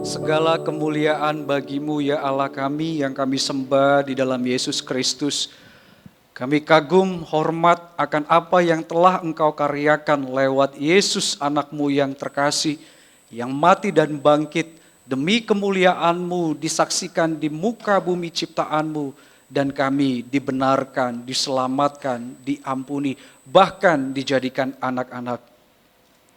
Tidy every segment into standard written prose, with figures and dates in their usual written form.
Segala kemuliaan bagimu ya Allah kami yang kami sembah di dalam Yesus Kristus. Kami kagum hormat akan apa yang telah Engkau karyakan lewat Yesus anakmu yang terkasih, yang mati dan bangkit demi kemuliaan-Mu disaksikan di muka bumi ciptaan-Mu, dan kami dibenarkan, diselamatkan, diampuni, bahkan dijadikan anak-anak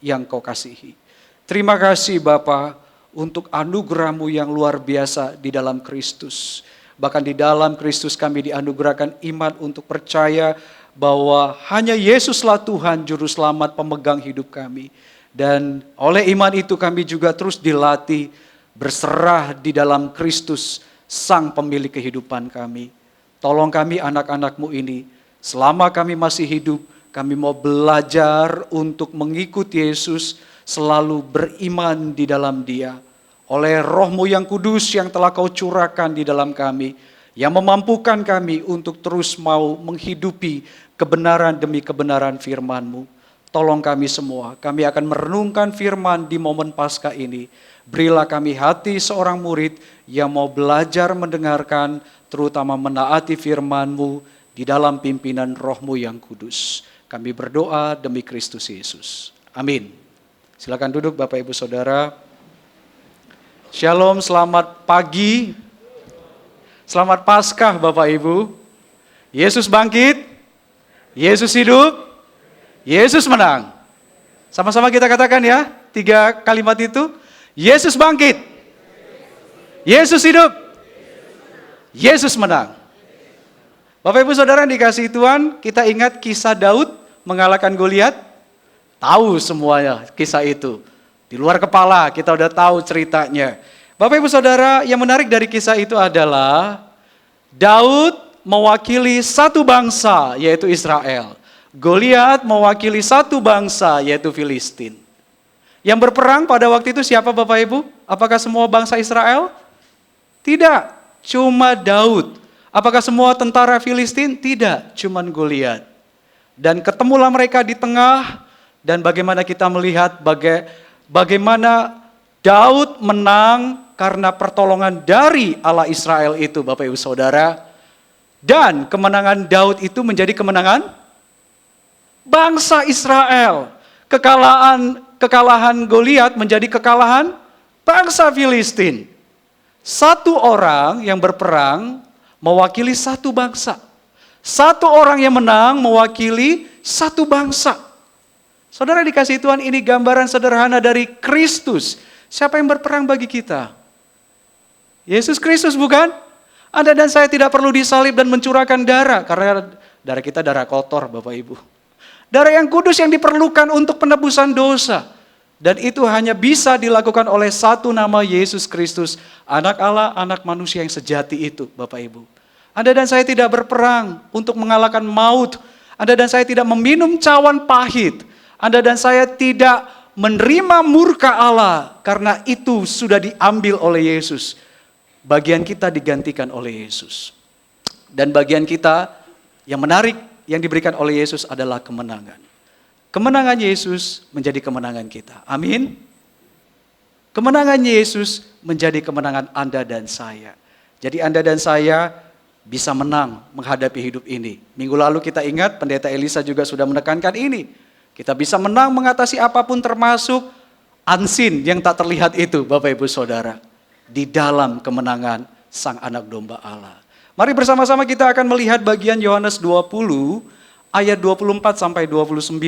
yang Kau kasihi. Terima kasih Bapa untuk anugerah-Mu yang luar biasa di dalam Kristus. Bahkan di dalam Kristus kami dianugerahkan iman untuk percaya bahwa hanya Yesuslah Tuhan Juru Selamat pemegang hidup kami. Dan oleh iman itu kami juga terus dilatih berserah di dalam Kristus, Sang Pemilik kehidupan kami. Tolong kami anak-anak-Mu ini, selama kami masih hidup, kami mau belajar untuk mengikuti Yesus, selalu beriman di dalam Dia. Oleh Roh-Mu yang kudus yang telah Kau curahkan di dalam kami, yang memampukan kami untuk terus mau menghidupi kebenaran demi kebenaran firman-Mu. Tolong kami semua, kami akan merenungkan firman di momen Paskah ini. Berilah kami hati seorang murid yang mau belajar mendengarkan, terutama menaati firman-Mu di dalam pimpinan Roh-Mu yang kudus. Kami berdoa demi Kristus Yesus. Amin. Silakan duduk Bapak Ibu Saudara. Shalom, selamat pagi. Selamat Paskah Bapak Ibu. Yesus bangkit, Yesus hidup, Yesus menang. Sama-sama kita katakan ya, 3 kalimat itu. Yesus bangkit, Yesus hidup, Yesus menang. Bapak Ibu Saudara yang dikasihi Tuhan, kita ingat kisah Daud mengalahkan Goliat. Tahu semuanya kisah itu. Di luar kepala kita udah tahu ceritanya. Bapak Ibu Saudara, yang menarik dari kisah itu adalah Daud mewakili satu bangsa yaitu Israel. Goliat mewakili satu bangsa yaitu Filistin. Yang berperang pada waktu itu siapa Bapak Ibu? Apakah semua bangsa Israel? Tidak, cuma Daud. Apakah semua tentara Filistin? Tidak, cuma Goliat. Dan ketemulah mereka di tengah. Dan bagaimana kita melihat bagaimana Daud menang karena pertolongan dari Allah Israel itu Bapak Ibu Saudara. Dan kemenangan Daud itu menjadi kemenangan bangsa Israel. Kekalahan Goliat menjadi kekalahan bangsa Filistin. Satu orang yang berperang mewakili satu bangsa. Satu orang yang menang mewakili satu bangsa. Saudara dikasihi Tuhan, ini gambaran sederhana dari Kristus. Siapa yang berperang bagi kita? Yesus Kristus bukan? Anda dan saya tidak perlu disalib dan mencurahkan darah. Karena darah kita darah kotor Bapak Ibu. Darah yang kudus yang diperlukan untuk penebusan dosa. Dan itu hanya bisa dilakukan oleh satu nama Yesus Kristus. Anak Allah, anak manusia yang sejati itu Bapak Ibu. Anda dan saya tidak berperang untuk mengalahkan maut. Anda dan saya tidak meminum cawan pahit. Anda dan saya tidak menerima murka Allah. Karena itu sudah diambil oleh Yesus. Bagian kita digantikan oleh Yesus. Dan bagian kita yang menarik yang diberikan oleh Yesus adalah kemenangan. Kemenangan Yesus menjadi kemenangan kita. Amin. Kemenangan Yesus menjadi kemenangan Anda dan saya. Jadi Anda dan saya bisa menang menghadapi hidup ini. Minggu lalu kita ingat Pendeta Elisa juga sudah menekankan ini. Kita bisa menang mengatasi apapun termasuk unseen yang tak terlihat itu Bapak Ibu Saudara. Di dalam kemenangan Sang Anak Domba Allah. Mari bersama-sama kita akan melihat bagian Yohanes 20 ayat 24 sampai 29.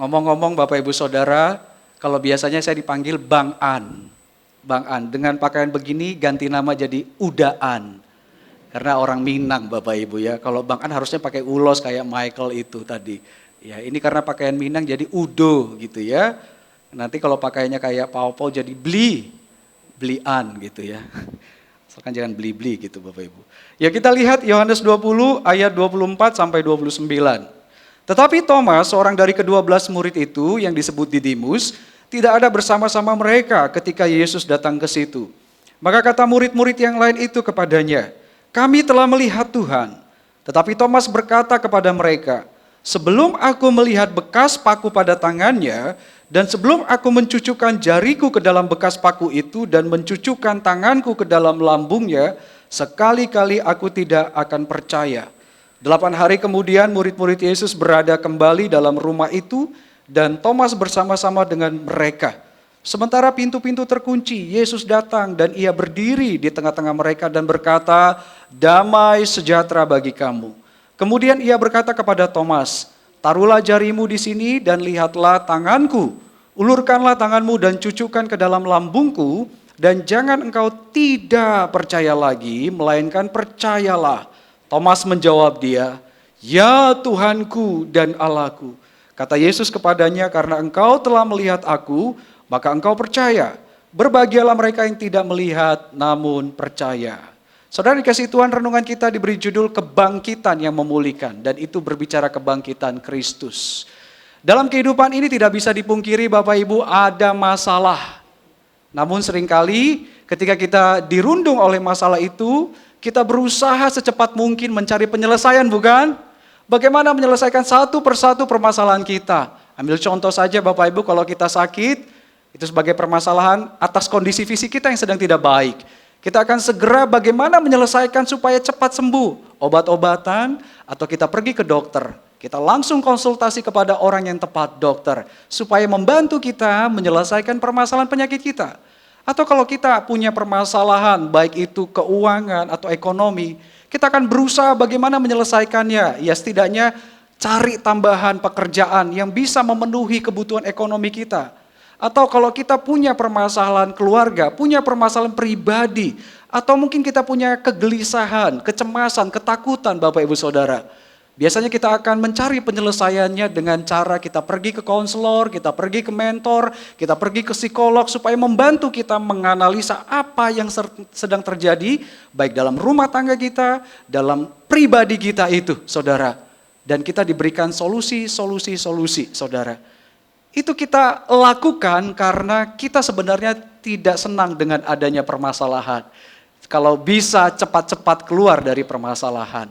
Ngomong-ngomong Bapak Ibu Saudara, kalau biasanya saya dipanggil Bang An. Bang An, dengan pakaian begini ganti nama jadi Udaan. Karena orang Minang Bapak Ibu ya. Kalau Bang An harusnya pakai ulos kayak Michael itu tadi. Ya, ini karena pakaian Minang jadi Udo gitu ya. Nanti kalau pakaiannya kayak Pau-Pau jadi Blian gitu ya. Asalkan jangan beli-beli gitu Bapak Ibu. Ya kita lihat Yohanes 20 ayat 24 sampai 29. Tetapi Thomas, seorang dari ke-12 murid itu yang disebut Didimus, tidak ada bersama-sama mereka ketika Yesus datang ke situ. Maka kata murid-murid yang lain itu kepadanya, kami telah melihat Tuhan. Tetapi Thomas berkata kepada mereka, Sebelum aku melihat bekas paku pada tangannya, dan sebelum aku mencucukkan jariku ke dalam bekas paku itu dan mencucukkan tanganku ke dalam lambungnya, sekali-kali aku tidak akan percaya. 8 hari kemudian murid-murid Yesus berada kembali dalam rumah itu dan Thomas bersama-sama dengan mereka. Sementara pintu-pintu terkunci, Yesus datang dan ia berdiri di tengah-tengah mereka dan berkata, "Damai sejahtera bagi kamu." Kemudian ia berkata kepada Thomas, "Taruhlah jarimu di sini dan lihatlah tanganku. Ulurkanlah tanganmu dan cucukkan ke dalam lambungku, dan jangan engkau tidak percaya lagi, melainkan percayalah." Thomas menjawab dia, "Ya Tuhanku dan Allahku." Kata Yesus kepadanya, "Karena engkau telah melihat aku, maka engkau percaya. Berbahagialah mereka yang tidak melihat namun percaya." Saudara dikasih Tuhan, renungan kita diberi judul kebangkitan yang memulihkan, dan itu berbicara kebangkitan Kristus. Dalam kehidupan ini tidak bisa dipungkiri Bapak Ibu ada masalah. Namun seringkali ketika kita dirundung oleh masalah itu, kita berusaha secepat mungkin mencari penyelesaian, bukan? Bagaimana menyelesaikan satu persatu permasalahan kita. Ambil contoh saja Bapak Ibu, kalau kita sakit, itu sebagai permasalahan atas kondisi fisik kita yang sedang tidak baik. Kita akan segera bagaimana menyelesaikan supaya cepat sembuh. Obat-obatan atau kita pergi ke dokter. Kita langsung konsultasi kepada orang yang tepat, dokter. Supaya membantu kita menyelesaikan permasalahan penyakit kita. Atau kalau kita punya permasalahan baik itu keuangan atau ekonomi, kita akan berusaha bagaimana menyelesaikannya. Ya setidaknya cari tambahan pekerjaan yang bisa memenuhi kebutuhan ekonomi kita. Atau kalau kita punya permasalahan keluarga, punya permasalahan pribadi, atau mungkin kita punya kegelisahan, kecemasan, ketakutan Bapak Ibu Saudara. Biasanya kita akan mencari penyelesaiannya dengan cara kita pergi ke konselor, kita pergi ke mentor, kita pergi ke psikolog supaya membantu kita menganalisa apa yang sedang terjadi baik dalam rumah tangga kita, dalam pribadi kita itu Saudara. Dan kita diberikan solusi, Saudara. Itu kita lakukan karena kita sebenarnya tidak senang dengan adanya permasalahan. Kalau bisa cepat-cepat keluar dari permasalahan.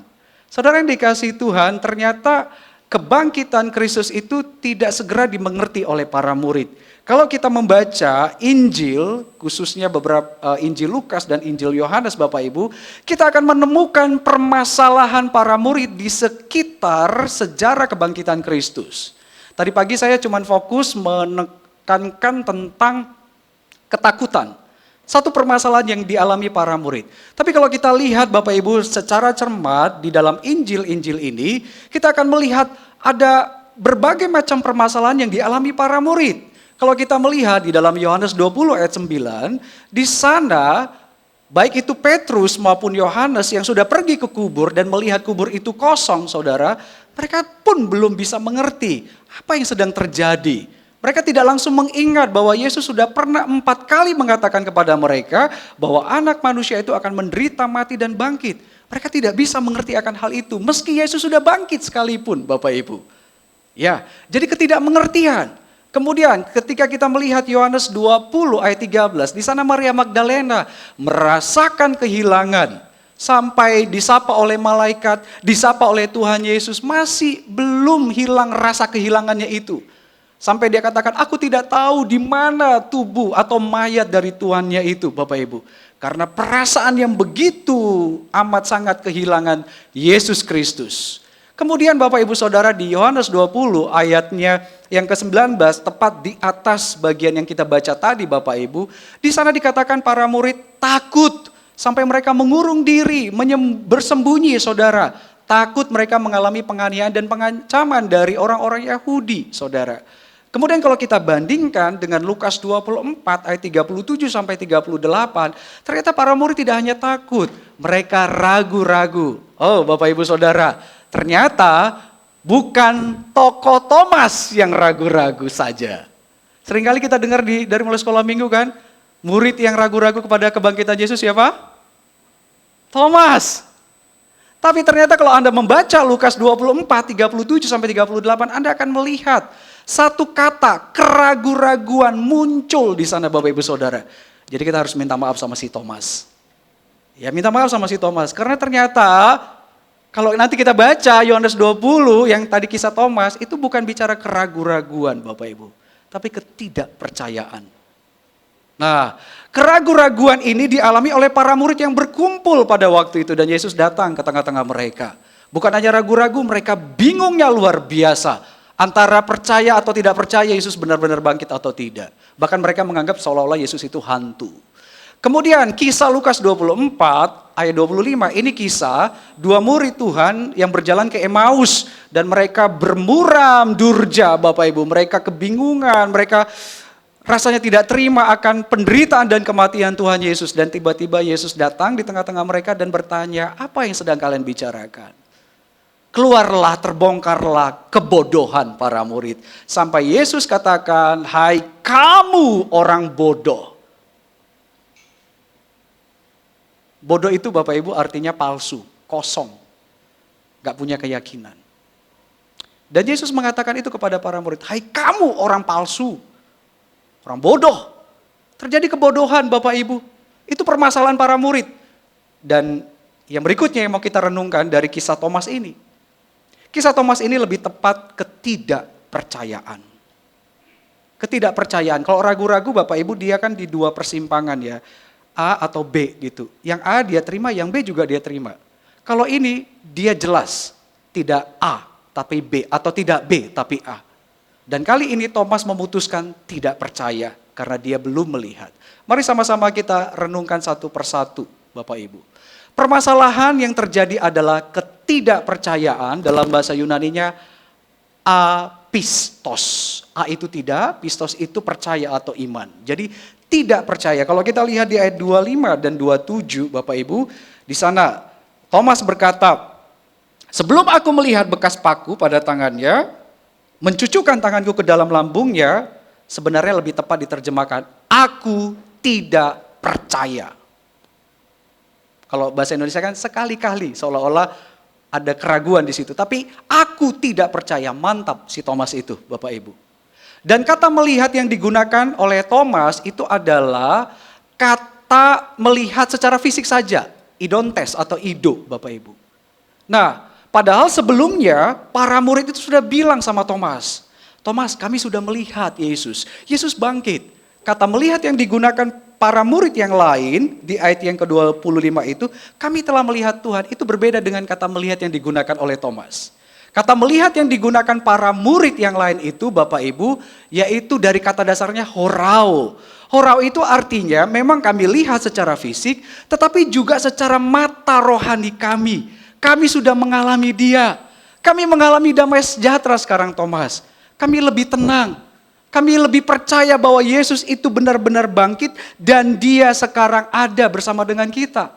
Saudara yang dikasihi Tuhan, ternyata kebangkitan Kristus itu tidak segera dimengerti oleh para murid. Kalau kita membaca Injil, khususnya beberapa Injil Lukas dan Injil Yohanes Bapak Ibu, kita akan menemukan permasalahan para murid di sekitar sejarah kebangkitan Kristus. Tadi pagi saya cuma fokus menekankan tentang ketakutan. Satu permasalahan yang dialami para murid. Tapi kalau kita lihat Bapak Ibu secara cermat di dalam Injil-Injil ini, kita akan melihat ada berbagai macam permasalahan yang dialami para murid. Kalau kita melihat di dalam Yohanes 20 ayat 9, di sana baik itu Petrus maupun Yohanes yang sudah pergi ke kubur dan melihat kubur itu kosong Saudara, mereka pun belum bisa mengerti apa yang sedang terjadi. Mereka tidak langsung mengingat bahwa Yesus sudah pernah 4 kali mengatakan kepada mereka bahwa anak manusia itu akan menderita, mati dan bangkit. Mereka tidak bisa mengerti akan hal itu meski Yesus sudah bangkit sekalipun Bapak Ibu. Ya, jadi ketidakmengertian. Kemudian ketika kita melihat Yohanes 20 ayat 13, di sana Maria Magdalena merasakan kehilangan. Sampai disapa oleh malaikat, disapa oleh Tuhan Yesus, masih belum hilang rasa kehilangannya itu. Sampai dia katakan, "Aku tidak tahu di mana tubuh atau mayat dari Tuhannya itu," Bapak Ibu. Karena perasaan yang begitu amat sangat kehilangan Yesus Kristus. Kemudian Bapak Ibu Saudara di Yohanes 20 ayatnya yang ke-19, tepat di atas bagian yang kita baca tadi Bapak Ibu. Di sana dikatakan para murid takut. Sampai mereka mengurung diri, bersembunyi Saudara. Takut mereka mengalami penganiayaan dan pengancaman dari orang-orang Yahudi Saudara. Kemudian kalau kita bandingkan dengan Lukas 24 ayat 37 sampai 38, ternyata para murid tidak hanya takut, mereka ragu-ragu. Oh Bapak Ibu Saudara, ternyata bukan tokoh Thomas yang ragu-ragu saja. Seringkali kita dengar dari mulai sekolah minggu kan, murid yang ragu-ragu kepada kebangkitan Yesus siapa? Thomas. Tapi ternyata kalau Anda membaca Lukas 24, 37 sampai 38, Anda akan melihat satu kata keraguan-raguan muncul di sana Bapak Ibu Saudara. Jadi kita harus minta maaf sama si Thomas. Ya minta maaf sama si Thomas, karena ternyata Kalau nanti kita baca Yohanes 20 yang tadi kisah Thomas, itu bukan bicara keraguan-raguan Bapak Ibu, tapi ketidakpercayaan. Nah, keraguan-raguan ini dialami oleh para murid yang berkumpul pada waktu itu dan Yesus datang ke tengah-tengah mereka. Bukan hanya ragu-ragu, mereka bingungnya luar biasa. Antara percaya atau tidak percaya Yesus benar-benar bangkit atau tidak. Bahkan mereka menganggap seolah-olah Yesus itu hantu. Kemudian kisah Lukas 24 ayat 25, ini kisah dua murid Tuhan yang berjalan ke Emmaus. Dan mereka bermuram durja Bapak Ibu. Mereka kebingungan, mereka rasanya tidak terima akan penderitaan dan kematian Tuhan Yesus. Dan tiba-tiba Yesus datang di tengah-tengah mereka dan bertanya, apa yang sedang kalian bicarakan? Keluarlah, terbongkarlah kebodohan para murid. Sampai Yesus katakan, hai kamu orang bodoh. Bodoh itu Bapak Ibu artinya palsu, kosong. Gak punya keyakinan. Dan Yesus mengatakan itu kepada para murid, hai kamu orang palsu. Orang bodoh. Terjadi kebodohan Bapak Ibu. Itu permasalahan para murid. Dan yang berikutnya yang mau kita renungkan dari kisah Thomas ini. Kisah Thomas ini lebih tepat ketidakpercayaan. Ketidakpercayaan. Kalau ragu-ragu Bapak Ibu dia kan di dua persimpangan ya. A atau B gitu. Yang A dia terima, yang B juga dia terima. Kalau ini dia jelas tidak A tapi B atau tidak B tapi A. Dan kali ini Thomas memutuskan tidak percaya karena dia belum melihat. Mari sama-sama kita renungkan satu persatu Bapak Ibu. Permasalahan yang terjadi adalah ketidakpercayaan, dalam bahasa Yunaninya apistos. A itu tidak, pistos itu percaya atau iman. Jadi tidak percaya. Kalau kita lihat di ayat 25 dan 27 Bapak Ibu, di sana Thomas berkata, sebelum aku melihat bekas paku pada tangannya, mencucukkan tanganku ke dalam lambungnya, sebenarnya lebih tepat diterjemahkan, aku tidak percaya. Kalau bahasa Indonesia kan sekali-kali seolah-olah ada keraguan di situ. Tapi aku tidak percaya, mantap si Thomas itu Bapak Ibu. Dan kata melihat yang digunakan oleh Thomas itu adalah kata melihat secara fisik saja. Idontes atau ido Bapak Ibu. Nah padahal sebelumnya para murid itu sudah bilang sama Thomas. Thomas kami sudah melihat Yesus. Yesus bangkit. Kata melihat yang digunakan para murid yang lain di ayat yang ke-25 itu, kami telah melihat Tuhan. Itu berbeda dengan kata melihat yang digunakan oleh Thomas. Kata melihat yang digunakan para murid yang lain itu Bapak Ibu, yaitu dari kata dasarnya horao. Horao itu artinya memang kami lihat secara fisik, tetapi juga secara mata rohani kami. Kami sudah mengalami dia. Kami mengalami damai sejahtera sekarang Thomas. Kami lebih tenang. Kami lebih percaya bahwa Yesus itu benar-benar bangkit dan dia sekarang ada bersama dengan kita.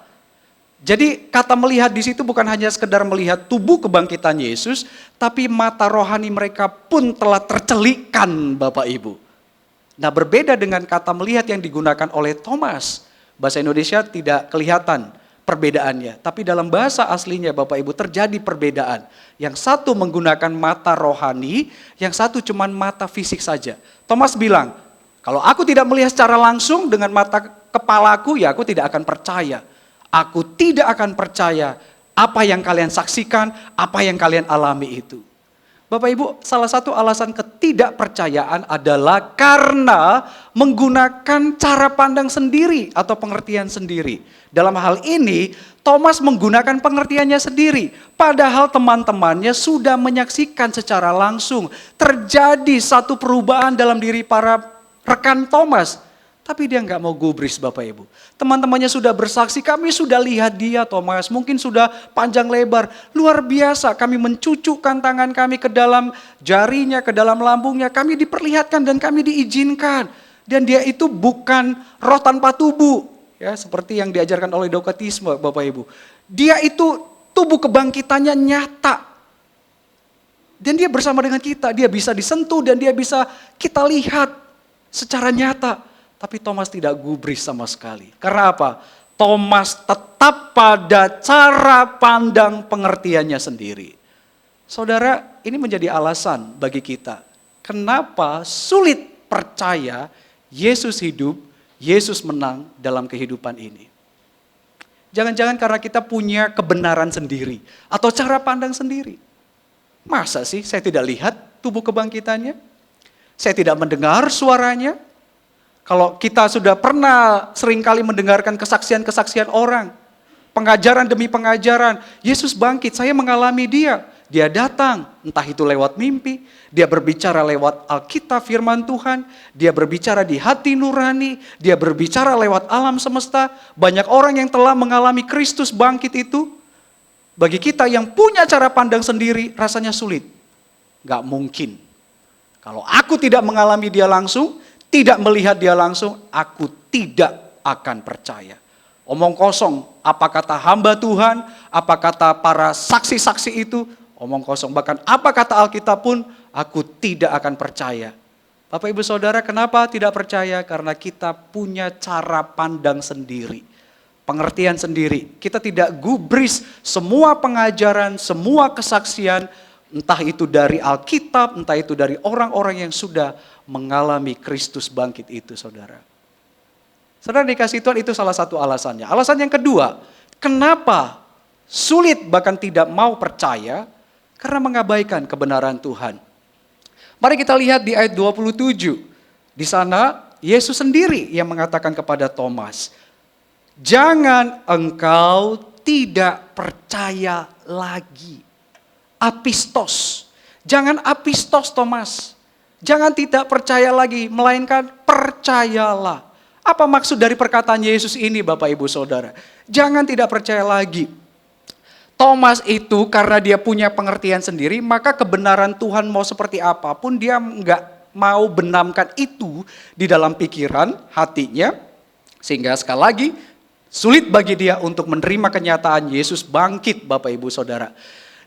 Jadi kata melihat di situ bukan hanya sekedar melihat tubuh kebangkitan Yesus, tapi mata rohani mereka pun telah tercelikkan Bapak Ibu. Nah berbeda dengan kata melihat yang digunakan oleh Thomas. Bahasa Indonesia tidak kelihatan perbedaannya. Tapi dalam bahasa aslinya Bapak Ibu terjadi perbedaan. Yang satu menggunakan mata rohani, yang satu cuman mata fisik saja. Thomas bilang, kalau aku tidak melihat secara langsung dengan mata kepalaku, ya aku tidak akan percaya. Aku tidak akan percaya apa yang kalian saksikan, apa yang kalian alami itu. Bapak Ibu, salah satu alasan ketidakpercayaan adalah karena menggunakan cara pandang sendiri atau pengertian sendiri. Dalam hal ini, Thomas menggunakan pengertiannya sendiri. Padahal teman-temannya sudah menyaksikan secara langsung. Terjadi satu perubahan dalam diri para rekan Thomas. Tapi dia nggak mau gubris Bapak Ibu. Teman-temannya sudah bersaksi, kami sudah lihat dia Thomas. Mungkin sudah panjang lebar. Luar biasa, kami mencucukkan tangan kami ke dalam jarinya, ke dalam lambungnya. Kami diperlihatkan dan kami diizinkan. Dan dia itu bukan roh tanpa tubuh. Ya, seperti yang diajarkan oleh dokatisme Bapak Ibu. Dia itu tubuh kebangkitannya nyata. Dan dia bersama dengan kita. Dia bisa disentuh dan dia bisa kita lihat secara nyata. Tapi Thomas tidak gubris sama sekali. Karena apa? Thomas tetap pada cara pandang pengertiannya sendiri. Saudara, ini menjadi alasan bagi kita. Kenapa sulit percaya Yesus hidup, Yesus menang dalam kehidupan ini. Jangan-jangan karena kita punya kebenaran sendiri atau cara pandang sendiri. Masa sih saya tidak lihat tubuh kebangkitannya? Saya tidak mendengar suaranya? Kalau kita sudah pernah seringkali mendengarkan kesaksian-kesaksian orang, pengajaran demi pengajaran, Yesus bangkit, saya mengalami dia. Dia datang, entah itu lewat mimpi, dia berbicara lewat Alkitab firman Tuhan, dia berbicara di hati nurani, dia berbicara lewat alam semesta. Banyak orang yang telah mengalami Kristus bangkit itu, bagi kita yang punya cara pandang sendiri rasanya sulit. Gak mungkin. Kalau aku tidak mengalami dia langsung, tidak melihat dia langsung, aku tidak akan percaya. Omong kosong, apa kata hamba Tuhan, apa kata para saksi-saksi itu, omong kosong. Bahkan apa kata Alkitab pun, aku tidak akan percaya. Bapak Ibu Saudara, kenapa tidak percaya? Karena kita punya cara pandang sendiri, pengertian sendiri. Kita tidak gubris semua pengajaran, semua kesaksian, entah itu dari Alkitab, entah itu dari orang-orang yang sudah mengalami Kristus bangkit itu, saudara. Saudara dikasih Tuhan, itu salah satu alasannya. Alasan yang kedua, kenapa sulit bahkan tidak mau percaya? Karena mengabaikan kebenaran Tuhan. Mari kita lihat di ayat 27. Di sana Yesus sendiri yang mengatakan kepada Thomas, jangan engkau tidak percaya lagi. Apistos. Jangan apistos Thomas. Jangan tidak percaya lagi, melainkan percayalah. Apa maksud dari perkataan Yesus ini Bapak Ibu Saudara? Jangan tidak percaya lagi. Thomas itu karena dia punya pengertian sendiri, maka kebenaran Tuhan mau seperti apapun dia nggak mau benamkan itu di dalam pikiran, hatinya. Sehingga sekali lagi sulit bagi dia untuk menerima kenyataan Yesus bangkit Bapak Ibu Saudara.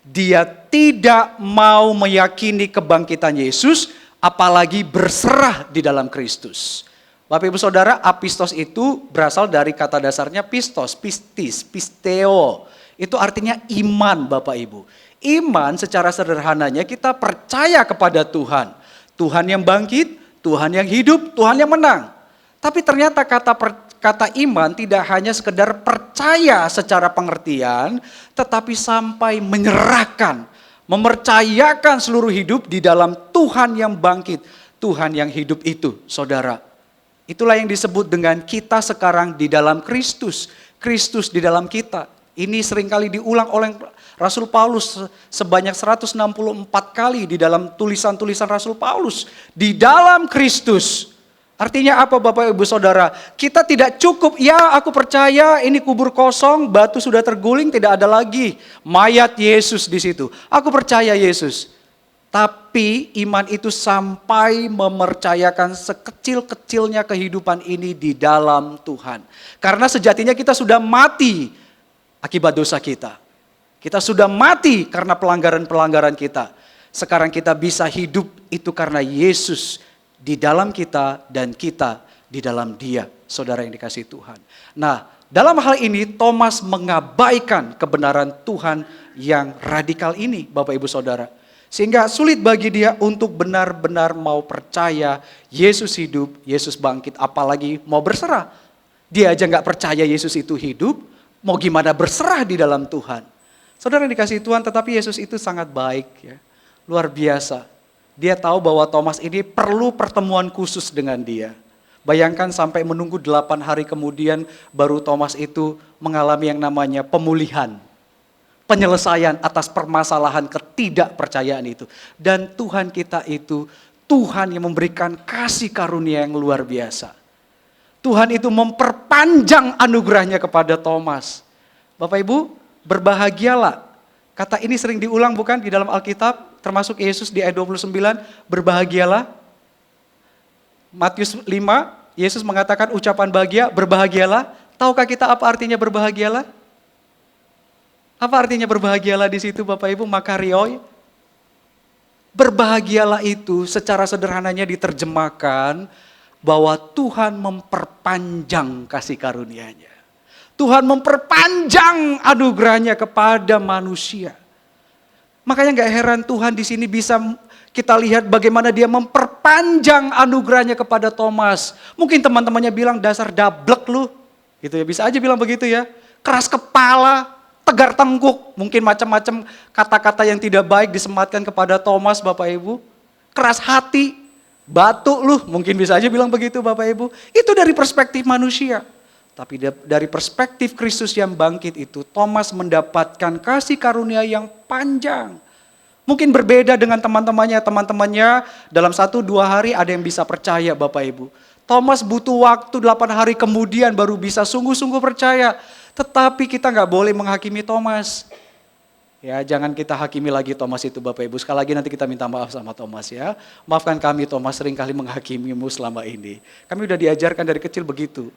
Dia tidak mau meyakini kebangkitan Yesus, apalagi berserah di dalam Kristus. Bapak Ibu Saudara, apistos itu berasal dari kata dasarnya pistos, pistis, pisteo. Itu artinya iman Bapak Ibu. Iman secara sederhananya kita percaya kepada Tuhan. Tuhan yang bangkit, Tuhan yang hidup, Tuhan yang menang. Tapi ternyata kata iman tidak hanya sekedar percaya secara pengertian, tetapi sampai menyerahkan, mempercayakan seluruh hidup di dalam Tuhan yang bangkit, Tuhan yang hidup itu, saudara. Itulah yang disebut dengan kita sekarang di dalam Kristus, Kristus di dalam kita. Ini seringkali diulang oleh Rasul Paulus sebanyak 164 kali di dalam tulisan-tulisan Rasul Paulus. Di dalam Kristus. Artinya apa Bapak Ibu Saudara? Kita tidak cukup, ya aku percaya ini kubur kosong, batu sudah terguling, tidak ada lagi mayat Yesus di situ. Aku percaya Yesus. Tapi iman itu sampai mempercayakan sekecil-kecilnya kehidupan ini di dalam Tuhan. Karena sejatinya kita sudah mati akibat dosa kita. Kita sudah mati karena pelanggaran-pelanggaran kita. Sekarang kita bisa hidup itu karena Yesus di dalam kita dan kita di dalam Dia, saudara yang dikasihi Tuhan. Nah, dalam hal ini Thomas mengabaikan kebenaran Tuhan yang radikal ini, Bapak Ibu Saudara. Sehingga sulit bagi dia untuk benar-benar mau percaya Yesus hidup, Yesus bangkit, apalagi mau berserah. Dia aja gak percaya Yesus itu hidup, mau gimana berserah di dalam Tuhan. Saudara yang dikasihi Tuhan, tetapi Yesus itu sangat baik, ya, luar biasa. Dia tahu bahwa Thomas ini perlu pertemuan khusus dengan dia. Bayangkan sampai menunggu 8 hari kemudian baru Thomas itu mengalami yang namanya pemulihan. Penyelesaian atas permasalahan ketidakpercayaan itu. Dan Tuhan kita itu Tuhan yang memberikan kasih karunia yang luar biasa. Tuhan itu memperpanjang anugerahnya kepada Thomas. Bapak Ibu, berbahagialah. Kata ini sering diulang bukan di dalam Alkitab, termasuk Yesus di ayat 29, berbahagialah. Matius 5, Yesus mengatakan ucapan bahagia, berbahagialah. Tahukah kita apa artinya berbahagialah? Apa artinya berbahagialah di situ Bapak Ibu? Makarioi. Berbahagialah itu secara sederhananya diterjemahkan bahwa Tuhan memperpanjang kasih karunia-Nya. Tuhan memperpanjang anugerahnya kepada manusia. Makanya gak heran Tuhan di sini bisa kita lihat bagaimana dia memperpanjang anugerahnya kepada Thomas. Mungkin teman-temannya bilang dasar dablek lu. Gitu ya, bisa aja bilang begitu ya. keras kepala, tegar tengkuk, mungkin macam-macam kata-kata yang tidak baik disematkan kepada Thomas, Bapak Ibu. Keras hati, batu lu, mungkin bisa aja bilang begitu Bapak Ibu. Itu dari perspektif manusia. Tapi dari perspektif Kristus yang bangkit itu, Thomas mendapatkan kasih karunia yang panjang. Mungkin berbeda dengan teman-temannya dalam 1-2 hari ada yang bisa percaya Bapak Ibu. Thomas butuh waktu 8 hari kemudian baru bisa sungguh-sungguh percaya. Tetapi kita nggak boleh menghakimi Thomas. Ya, jangan kita hakimi lagi Thomas itu Bapak Ibu. Sekali lagi nanti kita minta maaf sama Thomas ya. Maafkan kami Thomas, seringkali menghakimimu selama ini. Kami udah diajarkan dari kecil begitu.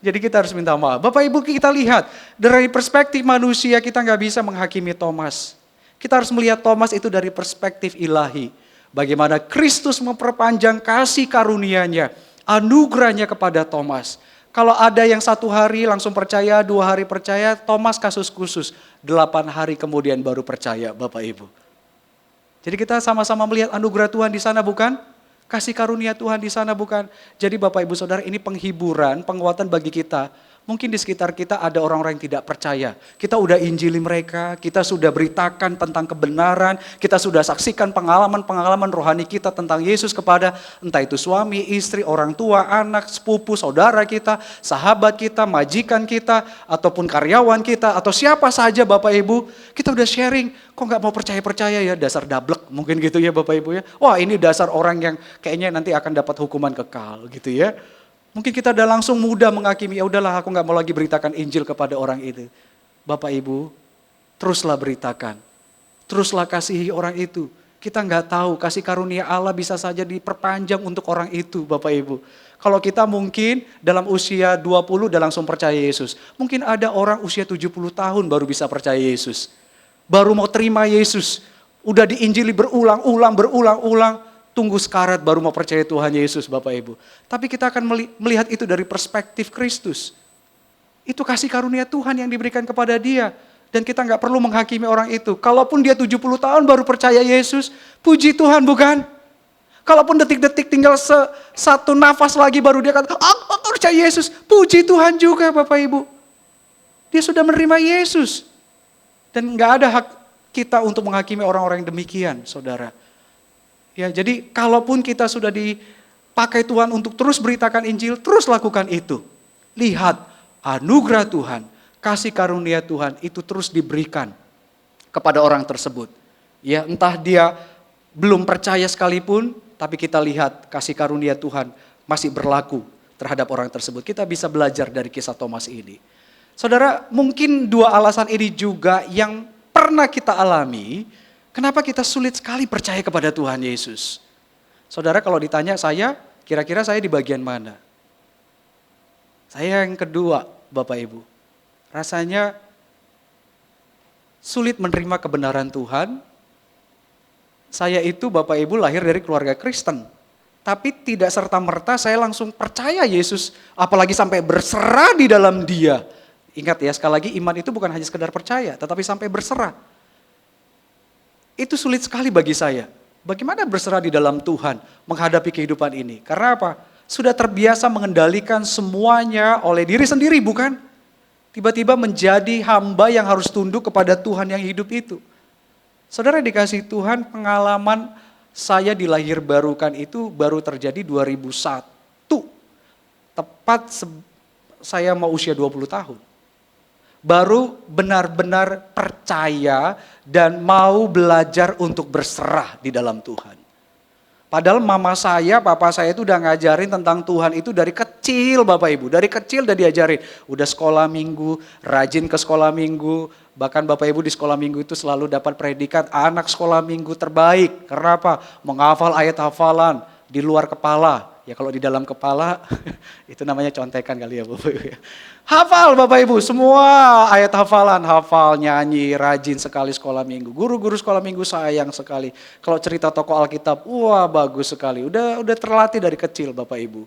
Jadi kita harus minta maaf. Bapak Ibu kita lihat, dari perspektif manusia kita nggak bisa menghakimi Thomas. Kita harus melihat Thomas itu dari perspektif ilahi. Bagaimana Kristus memperpanjang kasih karunia-Nya, anugerahnya kepada Thomas. Kalau ada yang 1 hari langsung percaya, 2 hari percaya, Thomas kasus khusus. 8 hari kemudian baru percaya Bapak Ibu. Jadi kita sama-sama melihat anugerah Tuhan di sana bukan? Kasih karunia Tuhan di sana bukan? Jadi Bapak Ibu Saudara ini penghiburan, penguatan bagi kita. Mungkin di sekitar kita ada orang-orang yang tidak percaya. Kita udah injili mereka, kita sudah beritakan tentang kebenaran, kita sudah saksikan pengalaman-pengalaman rohani kita tentang Yesus kepada entah itu suami, istri, orang tua, anak, sepupu, saudara kita, sahabat kita, majikan kita, ataupun karyawan kita, atau siapa saja Bapak Ibu. Kita udah sharing, kok gak mau percaya-percaya ya, dasar dablek mungkin gitu ya Bapak Ibu ya. Wah ini dasar orang yang kayaknya nanti akan dapat hukuman kekal gitu ya. Mungkin kita udah langsung mudah menghakimi, ya udahlah aku gak mau lagi beritakan Injil kepada orang itu. Bapak Ibu, teruslah beritakan. Teruslah kasihi orang itu. Kita gak tahu kasih karunia Allah bisa saja diperpanjang untuk orang itu Bapak Ibu. Kalau kita mungkin dalam usia 20 udah langsung percaya Yesus. Mungkin ada orang usia 70 tahun baru bisa percaya Yesus. Baru mau terima Yesus. Udah diinjili berulang-ulang. Tunggu sekarat baru mau percaya Tuhan Yesus Bapak Ibu. Tapi kita akan melihat itu dari perspektif Kristus. Itu kasih karunia Tuhan yang diberikan kepada dia. Dan kita gak perlu menghakimi orang itu. Kalaupun dia 70 tahun baru percaya Yesus, puji Tuhan bukan? Kalaupun detik-detik tinggal satu nafas lagi baru dia kata, aku percaya Yesus. Puji Tuhan juga Bapak Ibu. Dia sudah menerima Yesus. Dan gak ada hak kita untuk menghakimi orang-orang yang demikian saudara. Ya, jadi kalaupun kita sudah dipakai Tuhan untuk terus beritakan Injil, terus lakukan itu. Lihat anugerah Tuhan, kasih karunia Tuhan itu terus diberikan kepada orang tersebut. Ya, entah dia belum percaya sekalipun, tapi kita lihat kasih karunia Tuhan masih berlaku terhadap orang tersebut. Kita bisa belajar dari kisah Thomas ini. Saudara, mungkin 2 alasan ini juga yang pernah kita alami. Kenapa kita sulit sekali percaya kepada Tuhan Yesus? Saudara kalau ditanya saya, kira-kira saya di bagian mana? Saya yang kedua, Bapak Ibu. Rasanya sulit menerima kebenaran Tuhan. Saya itu Bapak Ibu lahir dari keluarga Kristen. Tapi tidak serta-merta saya langsung percaya Yesus, apalagi sampai berserah di dalam Dia. Ingat ya, sekali lagi iman itu bukan hanya sekedar percaya, tetapi sampai berserah. Itu sulit sekali bagi saya. Bagaimana berserah di dalam Tuhan menghadapi kehidupan ini? Karena apa? Sudah terbiasa mengendalikan semuanya oleh diri sendiri, bukan? Tiba-tiba menjadi hamba yang harus tunduk kepada Tuhan yang hidup itu. Saudara dikasih Tuhan, pengalaman saya dilahirbarukan itu baru terjadi 2001. Tepat saya mau usia 20 tahun. Baru benar-benar percaya dan mau belajar untuk berserah di dalam Tuhan. Padahal mama saya, papa saya itu udah ngajarin tentang Tuhan itu dari kecil Bapak Ibu. Dari kecil udah diajarin. Udah sekolah minggu, rajin ke sekolah minggu. Bahkan Bapak Ibu di sekolah minggu itu selalu dapat predikat anak sekolah minggu terbaik. Karena apa? Menghafal ayat hafalan di luar kepala. Ya kalau di dalam kepala itu namanya contekan kali ya Bapak Ibu. Hafal Bapak Ibu, semua ayat hafalan, hafal, nyanyi, rajin sekali sekolah minggu. Guru-guru sekolah minggu sayang sekali. Kalau cerita tokoh Alkitab, wah bagus sekali. Udah terlatih dari kecil Bapak Ibu.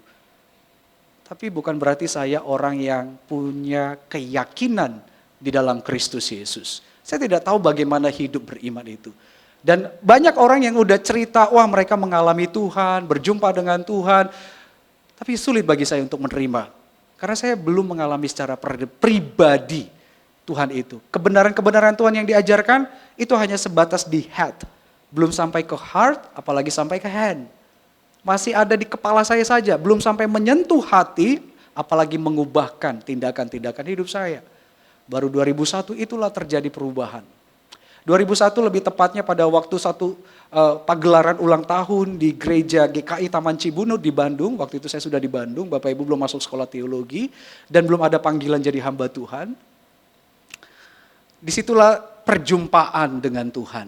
Tapi bukan berarti saya orang yang punya keyakinan di dalam Kristus Yesus. Saya tidak tahu bagaimana hidup beriman itu. Dan banyak orang yang udah cerita, wah mereka mengalami Tuhan, berjumpa dengan Tuhan. Tapi sulit bagi saya untuk menerima. Karena saya belum mengalami secara pribadi Tuhan itu. Kebenaran-kebenaran Tuhan yang diajarkan itu hanya sebatas di head. Belum sampai ke heart, apalagi sampai ke hand. Masih ada di kepala saya saja, belum sampai menyentuh hati, apalagi mengubahkan tindakan-tindakan hidup saya. Baru 2001 itulah terjadi perubahan. 2001 lebih tepatnya pada waktu satu pagelaran ulang tahun di gereja GKI Taman Cibunut di Bandung. Waktu itu saya sudah di Bandung, Bapak Ibu belum masuk sekolah teologi dan belum ada panggilan jadi hamba Tuhan. Disitulah perjumpaan dengan Tuhan.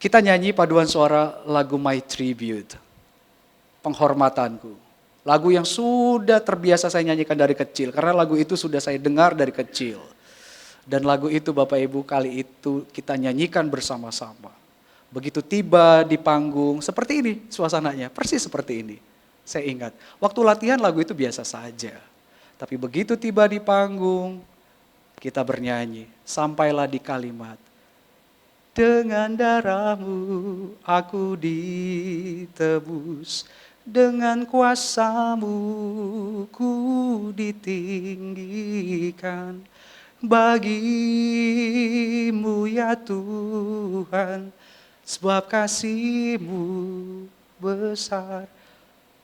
Kita nyanyi paduan suara lagu My Tribute, penghormatanku. Lagu yang sudah terbiasa saya nyanyikan dari kecil, karena lagu itu sudah saya dengar dari kecil. Dan lagu itu Bapak Ibu kali itu kita nyanyikan bersama-sama. Begitu tiba di panggung, seperti ini suasananya, persis seperti ini. Saya ingat, waktu latihan lagu itu biasa saja. Tapi begitu tiba di panggung, kita bernyanyi, sampailah di kalimat, dengan darahmu aku ditebus, dengan kuasamu ku ditinggikan. Bagimu ya Tuhan, sebab kasih-Mu besar.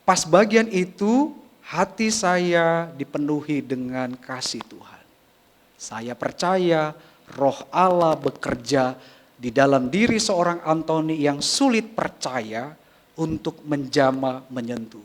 Pas bagian itu, hati saya dipenuhi dengan kasih Tuhan. Saya percaya Roh Allah bekerja di dalam diri seorang Antoni yang sulit percaya untuk menjamah menyentuh.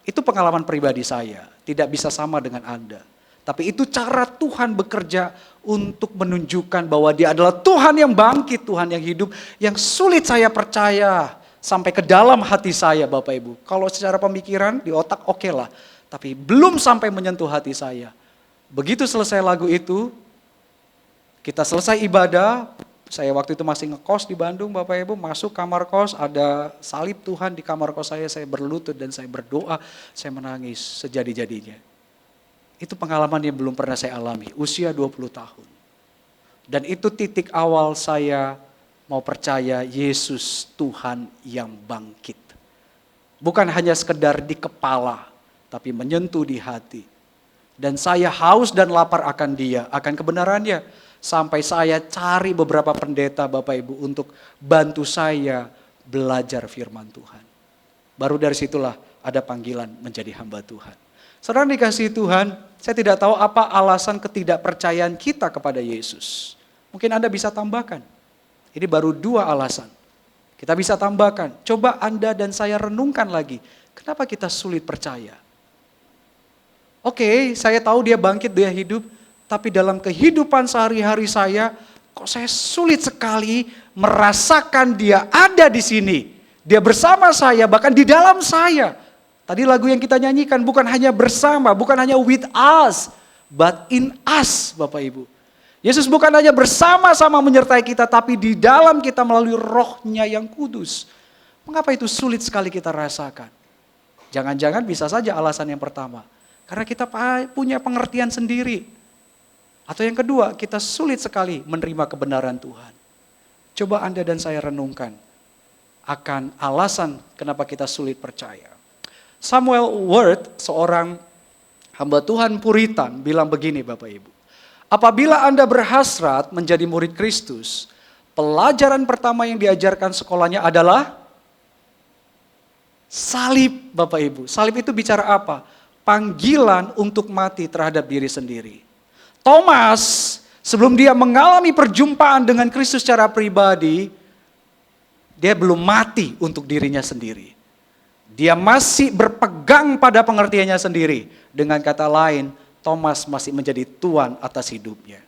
Itu pengalaman pribadi saya, tidak bisa sama dengan Anda. Tapi itu cara Tuhan bekerja untuk menunjukkan bahwa Dia adalah Tuhan yang bangkit, Tuhan yang hidup, yang sulit saya percaya sampai ke dalam hati saya Bapak Ibu. Kalau secara pemikiran di otak oke lah, tapi belum sampai menyentuh hati saya. Begitu selesai lagu itu, kita selesai ibadah, saya waktu itu masih ngekos di Bandung Bapak Ibu, masuk kamar kos, ada salib Tuhan di kamar kos saya berlutut dan saya berdoa, saya menangis sejadi-jadinya. Itu pengalaman yang belum pernah saya alami, usia 20 tahun. Dan itu titik awal saya mau percaya Yesus Tuhan yang bangkit. Bukan hanya sekedar di kepala, tapi menyentuh di hati. Dan saya haus dan lapar akan Dia, akan kebenarannya. Sampai saya cari beberapa pendeta Bapak Ibu untuk bantu saya belajar firman Tuhan. Baru dari situlah ada panggilan menjadi hamba Tuhan. Saudara dikasihi Tuhan, saya tidak tahu apa alasan ketidakpercayaan kita kepada Yesus. Mungkin Anda bisa tambahkan. Ini baru 2 alasan. Kita bisa tambahkan, coba Anda dan saya renungkan lagi. Kenapa kita sulit percaya? Oke, saya tahu Dia bangkit, Dia hidup. Tapi dalam kehidupan sehari-hari saya, kok saya sulit sekali merasakan Dia ada di sini. Dia bersama saya, bahkan di dalam saya. Tadi lagu yang kita nyanyikan bukan hanya bersama, bukan hanya with us, but in us Bapak Ibu. Yesus bukan hanya bersama-sama menyertai kita, tapi di dalam kita melalui Roh-Nya yang kudus. Mengapa itu sulit sekali kita rasakan? Jangan-jangan bisa saja alasan yang pertama, karena kita punya pengertian sendiri. Atau yang kedua, kita sulit sekali menerima kebenaran Tuhan. Coba Anda dan saya renungkan akan alasan kenapa kita sulit percaya. Samuel Ward, seorang hamba Tuhan Puritan, bilang begini Bapak Ibu. Apabila Anda berhasrat menjadi murid Kristus, pelajaran pertama yang diajarkan sekolahnya adalah salib Bapak Ibu. Salib itu bicara apa? Panggilan untuk mati terhadap diri sendiri. Thomas, sebelum dia mengalami perjumpaan dengan Kristus secara pribadi, dia belum mati untuk dirinya sendiri. Dia masih berpegang pada pengertiannya sendiri. Dengan kata lain, Thomas masih menjadi tuan atas hidupnya.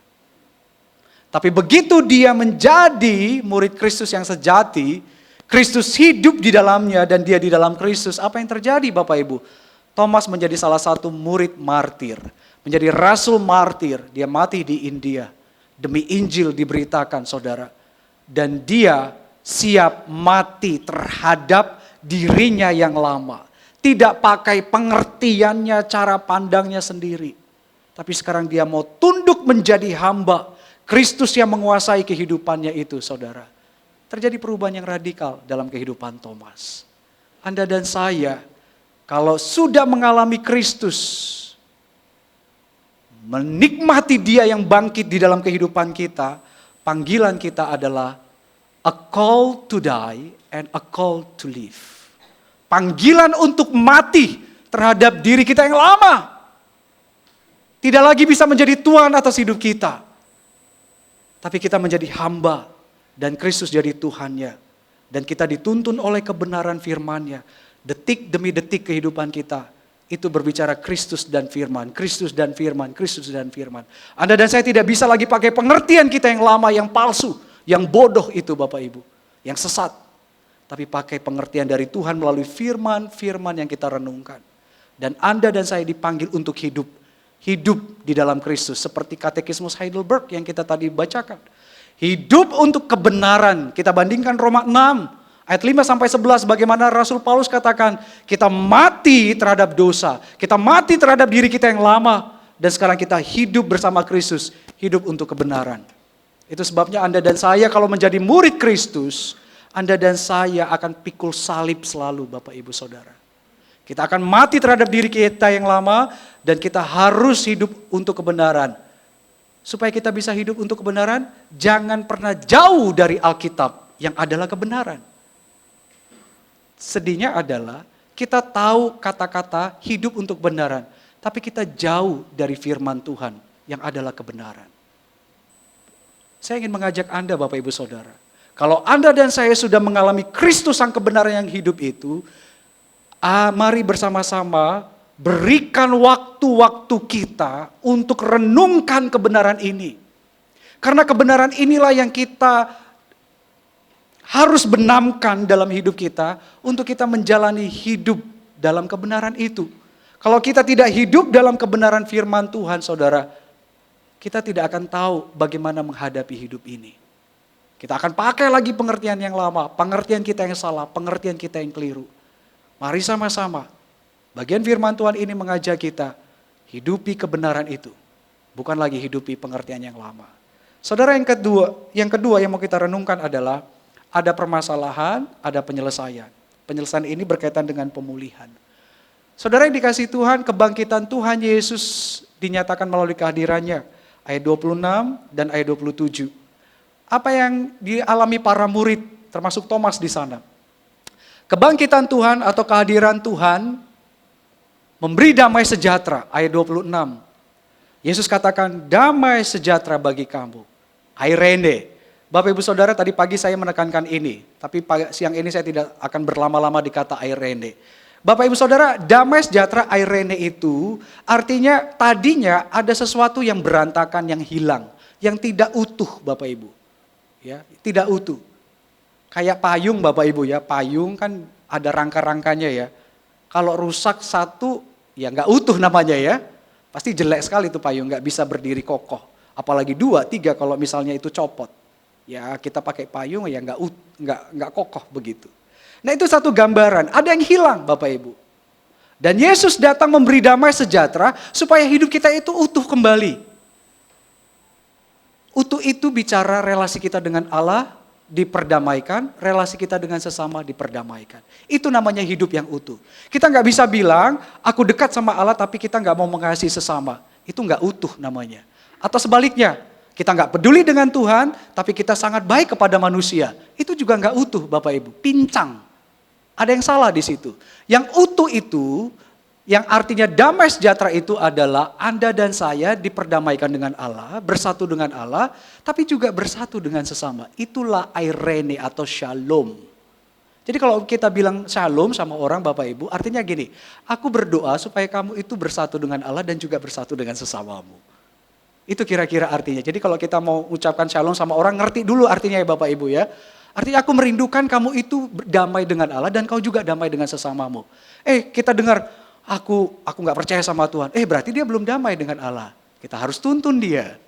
Tapi begitu dia menjadi murid Kristus yang sejati, Kristus hidup di dalamnya dan dia di dalam Kristus, apa yang terjadi Bapak Ibu? Thomas menjadi salah satu murid martir, menjadi rasul martir. Dia mati di India demi Injil diberitakan saudara. Dan dia siap mati terhadap dirinya yang lama. Tidak pakai pengertiannya, cara pandangnya sendiri. Tapi sekarang dia mau tunduk menjadi hamba. Kristus yang menguasai kehidupannya itu saudara. Terjadi perubahan yang radikal dalam kehidupan Thomas. Anda dan saya, kalau sudah mengalami Kristus, menikmati Dia yang bangkit di dalam kehidupan kita, panggilan kita adalah a call to die and a call to live. Panggilan untuk mati terhadap diri kita yang lama. Tidak lagi bisa menjadi Tuhan atas hidup kita. Tapi kita menjadi hamba dan Kristus jadi Tuhannya. Dan kita dituntun oleh kebenaran firman-Nya. Detik demi detik kehidupan kita. Itu berbicara Kristus dan firman, Kristus dan firman, Kristus dan firman. Anda dan saya tidak bisa lagi pakai pengertian kita yang lama, yang palsu, yang bodoh itu Bapak Ibu. Yang sesat. Tapi pakai pengertian dari Tuhan melalui firman-firman yang kita renungkan. Dan Anda dan saya dipanggil untuk hidup. Hidup di dalam Kristus. Seperti Katekismus Heidelberg yang kita tadi bacakan. Hidup untuk kebenaran. Kita bandingkan Roma 6 ayat 5-11 bagaimana Rasul Paulus katakan. Kita mati terhadap dosa. Kita mati terhadap diri kita yang lama. Dan sekarang kita hidup bersama Kristus. Hidup untuk kebenaran. Itu sebabnya Anda dan saya kalau menjadi murid Kristus. Anda dan saya akan pikul salib selalu Bapak Ibu Saudara. Kita akan mati terhadap diri kita yang lama dan kita harus hidup untuk kebenaran. Supaya kita bisa hidup untuk kebenaran, jangan pernah jauh dari Alkitab yang adalah kebenaran. Sedihnya adalah kita tahu kata-kata hidup untuk kebenaran, tapi kita jauh dari firman Tuhan yang adalah kebenaran. Saya ingin mengajak Anda Bapak Ibu Saudara, kalau Anda dan saya sudah mengalami Kristus sang kebenaran yang hidup itu, mari bersama-sama berikan waktu-waktu kita untuk renungkan kebenaran ini. Karena kebenaran inilah yang kita harus benamkan dalam hidup kita untuk kita menjalani hidup dalam kebenaran itu. Kalau kita tidak hidup dalam kebenaran firman Tuhan, saudara, kita tidak akan tahu bagaimana menghadapi hidup ini. Kita akan pakai lagi pengertian yang lama, pengertian kita yang salah, pengertian kita yang keliru. Mari sama-sama, bagian firman Tuhan ini mengajak kita hidupi kebenaran itu. Bukan lagi hidupi pengertian yang lama. Saudara, yang kedua yang mau kita renungkan adalah ada permasalahan, ada penyelesaian. Penyelesaian ini berkaitan dengan pemulihan. Saudara yang dikasihi Tuhan, kebangkitan Tuhan Yesus dinyatakan melalui kehadirannya. Ayat 26 dan ayat 27. Apa yang dialami para murid, termasuk Thomas di sana. Kebangkitan Tuhan atau kehadiran Tuhan memberi damai sejahtera, ayat 26. Yesus katakan, damai sejahtera bagi kamu. Airene. Bapak Ibu Saudara, tadi pagi saya menekankan ini, tapi siang ini saya tidak akan berlama-lama di kata airene. Bapak Ibu Saudara, damai sejahtera airene itu artinya tadinya ada sesuatu yang berantakan, yang hilang, yang tidak utuh Bapak Ibu. Ya, tidak utuh. Kayak payung Bapak Ibu ya, payung kan ada rangka-rangkanya ya. Kalau rusak satu, ya nggak utuh namanya ya. Pasti jelek sekali itu payung, nggak bisa berdiri kokoh. Apalagi 2, 3 kalau misalnya itu copot. Ya kita pakai payung ya nggak kokoh begitu. Nah itu satu gambaran, ada yang hilang Bapak Ibu. Dan Yesus datang memberi damai sejahtera supaya hidup kita itu utuh kembali. Utuh itu bicara relasi kita dengan Allah, diperdamaikan, relasi kita dengan sesama diperdamaikan. Itu namanya hidup yang utuh. Kita nggak bisa bilang, aku dekat sama Allah tapi kita nggak mau mengasihi sesama. Itu nggak utuh namanya. Atau sebaliknya, kita nggak peduli dengan Tuhan, tapi kita sangat baik kepada manusia. Itu juga nggak utuh Bapak Ibu, pincang. Ada yang salah di situ. Yang utuh itu, yang artinya damai sejahtera itu adalah Anda dan saya diperdamaikan dengan Allah, bersatu dengan Allah, tapi juga bersatu dengan sesama. Itulah airene atau shalom. Jadi kalau kita bilang shalom sama orang Bapak Ibu, artinya gini, aku berdoa supaya kamu itu bersatu dengan Allah dan juga bersatu dengan sesamamu. Itu kira-kira artinya. Jadi kalau kita mau ucapkan shalom sama orang, ngerti dulu artinya ya Bapak Ibu ya. Artinya aku merindukan kamu itu damai dengan Allah dan kau juga damai dengan sesamamu. Kita dengar, aku gak percaya sama Tuhan. Berarti dia belum damai dengan Allah. Kita harus tuntun dia.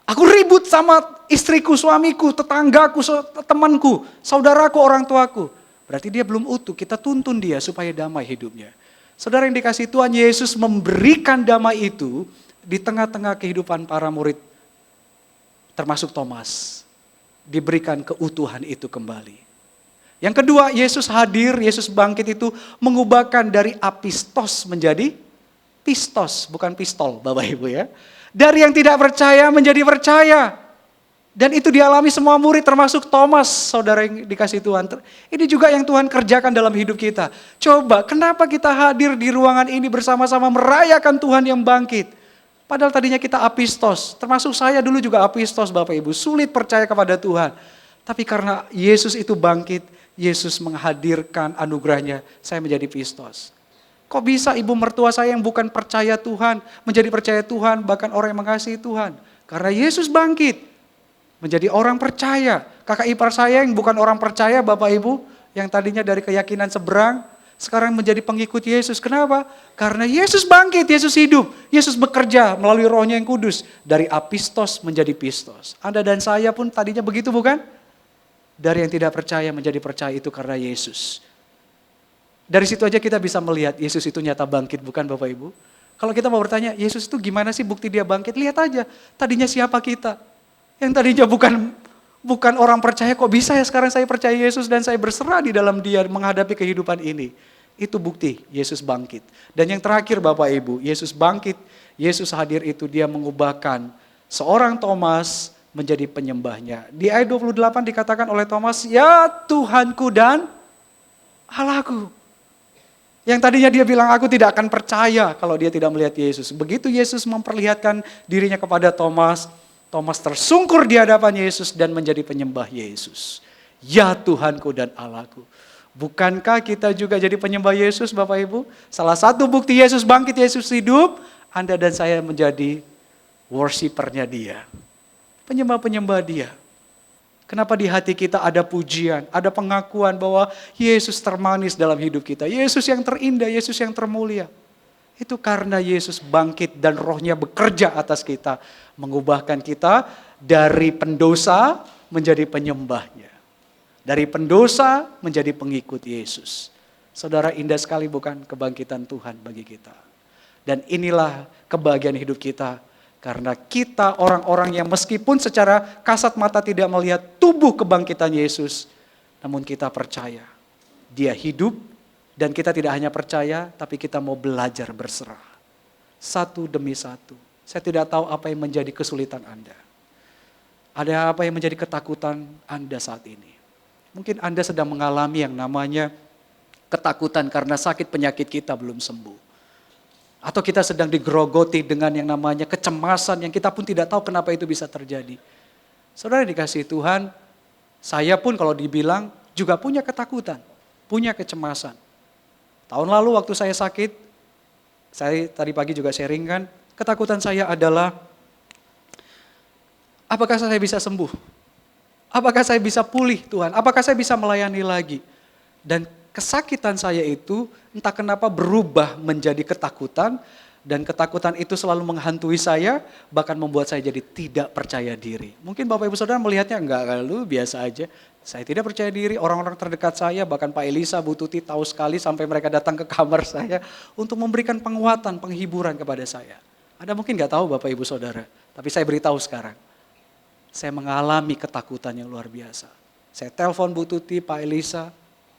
Aku ribut sama istriku, suamiku, tetanggaku, temanku, saudaraku, orang tuaku. Berarti dia belum utuh, kita tuntun dia supaya damai hidupnya. Saudara yang dikasihi Tuhan, Yesus memberikan damai itu di tengah-tengah kehidupan para murid, termasuk Thomas. Diberikan keutuhan itu kembali. Yang kedua, Yesus hadir, Yesus bangkit itu mengubahkan dari apistos menjadi pistos, bukan pistol Bapak Ibu ya. Dari yang tidak percaya menjadi percaya. Dan itu dialami semua murid termasuk Thomas, saudara yang dikasih Tuhan. Ini juga yang Tuhan kerjakan dalam hidup kita. Coba, kenapa kita hadir di ruangan ini bersama-sama merayakan Tuhan yang bangkit? Padahal tadinya kita apistos, termasuk saya dulu juga apistos Bapak Ibu. Sulit percaya kepada Tuhan. Tapi karena Yesus itu bangkit, Yesus menghadirkan anugerahnya, saya menjadi pistos. Kok bisa ibu mertua saya yang bukan percaya Tuhan, menjadi percaya Tuhan, bahkan orang yang mengasihi Tuhan? Karena Yesus bangkit. Menjadi orang percaya. Kakak ipar saya yang bukan orang percaya Bapak Ibu, yang tadinya dari keyakinan seberang, sekarang menjadi pengikut Yesus. Kenapa? Karena Yesus bangkit, Yesus hidup. Yesus bekerja melalui Roh-Nya yang kudus. Dari apistos menjadi pistos. Anda dan saya pun tadinya begitu bukan? Dari yang tidak percaya menjadi percaya itu karena Yesus. Dari situ aja kita bisa melihat Yesus itu nyata bangkit bukan Bapak Ibu? Kalau kita mau bertanya, Yesus itu gimana sih bukti dia bangkit? Lihat aja, tadinya siapa kita? Yang tadinya bukan orang percaya, kok bisa ya sekarang saya percaya Yesus dan saya berserah di dalam dia menghadapi kehidupan ini. Itu bukti Yesus bangkit. Dan yang terakhir Bapak Ibu, Yesus bangkit, Yesus hadir itu dia mengubahkan seorang Thomas menjadi penyembahnya. Di ayat 28 dikatakan oleh Thomas, ya Tuhanku dan Allahku. Yang tadinya dia bilang aku tidak akan percaya kalau dia tidak melihat Yesus. Begitu Yesus memperlihatkan dirinya kepada Thomas, Thomas tersungkur di hadapan Yesus dan menjadi penyembah Yesus. Ya Tuhanku dan Allahku. Bukankah kita juga jadi penyembah Yesus Bapak Ibu? Salah satu bukti Yesus bangkit, Yesus hidup, Anda dan saya menjadi worshipernya dia. Penyembah-penyembah dia. Kenapa di hati kita ada pujian, ada pengakuan bahwa Yesus termanis dalam hidup kita. Yesus yang terindah, Yesus yang termulia. Itu karena Yesus bangkit dan Roh-Nya bekerja atas kita. Mengubahkan kita dari pendosa menjadi penyembahnya. Dari pendosa menjadi pengikut Yesus. Saudara, indah sekali bukan kebangkitan Tuhan bagi kita. Dan inilah kebahagiaan hidup kita. Karena kita orang-orang yang meskipun secara kasat mata tidak melihat tubuh kebangkitan Yesus. Namun kita percaya dia hidup. Dan kita tidak hanya percaya, tapi kita mau belajar berserah. Satu demi satu. Saya tidak tahu apa yang menjadi kesulitan Anda. Ada apa yang menjadi ketakutan Anda saat ini. Mungkin Anda sedang mengalami yang namanya ketakutan karena sakit penyakit kita belum sembuh. Atau kita sedang digerogoti dengan yang namanya kecemasan yang kita pun tidak tahu kenapa itu bisa terjadi. Saudara dikasihi Tuhan, saya pun kalau dibilang juga punya ketakutan, punya kecemasan. Tahun lalu waktu saya sakit, saya tadi pagi juga sharing kan, ketakutan saya adalah, apakah saya bisa sembuh? Apakah saya bisa pulih Tuhan? Apakah saya bisa melayani lagi? Dan kesakitan saya itu entah kenapa berubah menjadi ketakutan, dan ketakutan itu selalu menghantui saya, bahkan membuat saya jadi tidak percaya diri. Mungkin Bapak Ibu Saudara melihatnya enggak, lu biasa aja. Saya tidak percaya diri, orang-orang terdekat saya, bahkan Pak Elisa, Bu Tuti tahu sekali sampai mereka datang ke kamar saya untuk memberikan penguatan, penghiburan kepada saya. Anda mungkin gak tahu Bapak Ibu Saudara, tapi saya beritahu sekarang. Saya mengalami ketakutan yang luar biasa. Saya telepon Bu Tuti, Pak Elisa,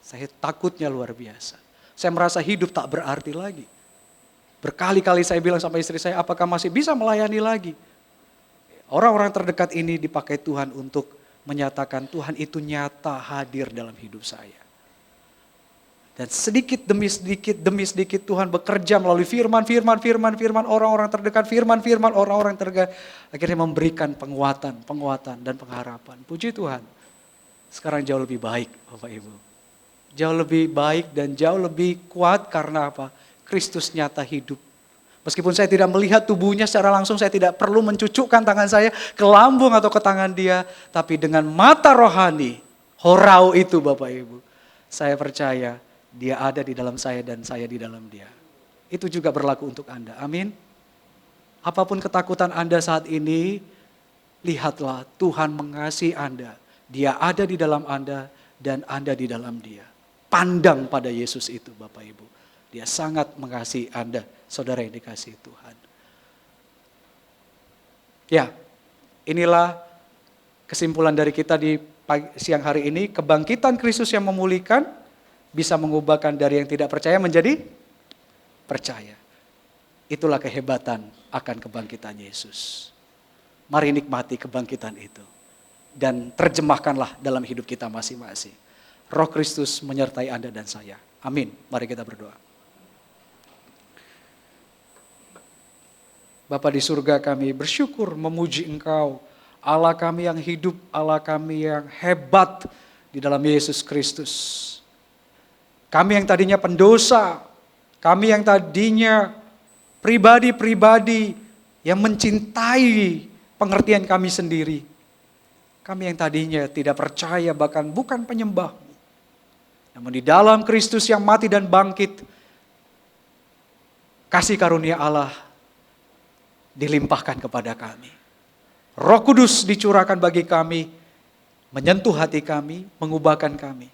saya takutnya luar biasa. Saya merasa hidup tak berarti lagi. Berkali-kali saya bilang sama istri saya, apakah masih bisa melayani lagi? Orang-orang terdekat ini dipakai Tuhan untuk menyatakan Tuhan itu nyata hadir dalam hidup saya. Dan sedikit demi sedikit Tuhan bekerja melalui firman orang-orang terdekat, firman orang-orang terdekat. Akhirnya memberikan penguatan dan pengharapan. Puji Tuhan. Sekarang jauh lebih baik Bapak Ibu. Jauh lebih baik dan jauh lebih kuat karena apa? Kristus nyata hidup. Meskipun saya tidak melihat tubuhnya secara langsung, saya tidak perlu mencucukkan tangan saya ke lambung atau ke tangan dia. Tapi dengan mata rohani, horau itu Bapak Ibu. Saya percaya dia ada di dalam saya dan saya di dalam dia. Itu juga berlaku untuk Anda. Amin. Apapun ketakutan Anda saat ini, lihatlah Tuhan mengasihi Anda. Dia ada di dalam Anda dan Anda di dalam dia. Pandang pada Yesus itu Bapak Ibu. Dia sangat mengasihi Anda, saudara yang dikasihi Tuhan. Ya, inilah kesimpulan dari kita di siang hari ini. Kebangkitan Kristus yang memulihkan bisa mengubahkan dari yang tidak percaya menjadi percaya. Itulah kehebatan akan kebangkitan Yesus. Mari nikmati kebangkitan itu. Dan terjemahkanlah dalam hidup kita masing-masing. Roh Kristus menyertai Anda dan saya. Amin. Mari kita berdoa. Bapa di surga, kami bersyukur memuji Engkau. Allah kami yang hidup, Allah kami yang hebat di dalam Yesus Kristus. Kami yang tadinya pendosa, kami yang tadinya pribadi-pribadi yang mencintai pengertian kami sendiri. Kami yang tadinya tidak percaya, bahkan bukan penyembah-Mu. Namun di dalam Kristus yang mati dan bangkit, kasih karunia Allah dilimpahkan kepada kami. Roh Kudus dicurahkan bagi kami, menyentuh hati kami, mengubahkan kami.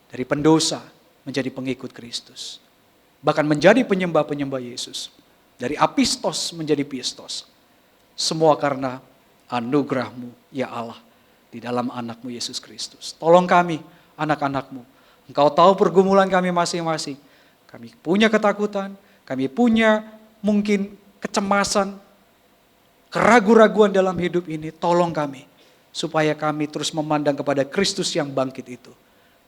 Dari pendosa menjadi pengikut Kristus. Bahkan menjadi penyembah-penyembah Yesus. Dari apistos menjadi pistos. Semua karena anugerah-Mu ya Allah di dalam anak-Mu Yesus Kristus. Tolong kami, anak-anak-Mu. Engkau tahu pergumulan kami masing-masing. Kami punya ketakutan, kami punya mungkin kecemasan, keraguan-raguan dalam hidup ini. Tolong kami, supaya kami terus memandang kepada Kristus yang bangkit itu.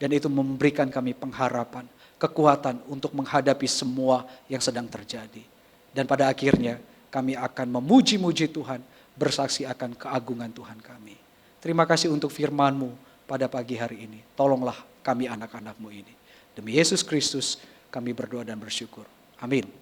Dan itu memberikan kami pengharapan, kekuatan untuk menghadapi semua yang sedang terjadi. Dan pada akhirnya kami akan memuji-muji Tuhan, bersaksi akan keagungan Tuhan kami. Terima kasih untuk firman-Mu pada pagi hari ini. Tolonglah kami anak-anak-Mu ini. Demi Yesus Kristus kami berdoa dan bersyukur. Amin.